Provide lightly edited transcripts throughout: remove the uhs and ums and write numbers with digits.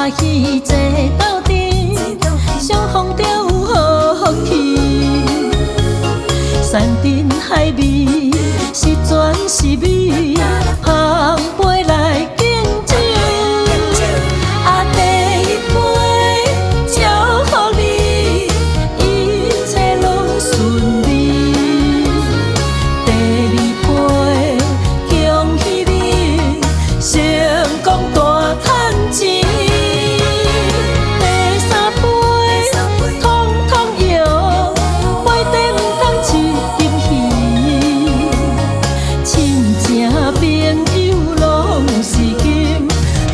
欢喜坐斗阵，相逢着有好福气。山珍海味，是泉是美，捧杯来敬酒。啊，第一杯祝福你，一切拢顺利。第二杯恭喜你，成功大赚钱。第三杯通通摇，杯底毋通饲金鱼。亲情朋友拢是金，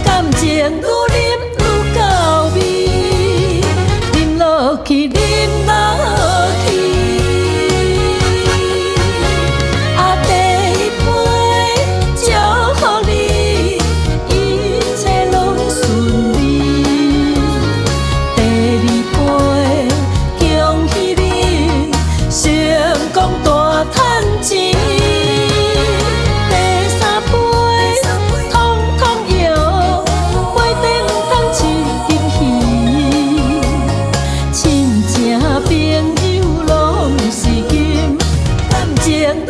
感情愈啉愈到位，啉落去，啉落去。啊，第一杯祝福你，一切拢顺利。第二杯恭喜你，成功大赚钱。第三杯通通摇，杯底毋通饲金鱼。亲情朋友拢是金，感情愈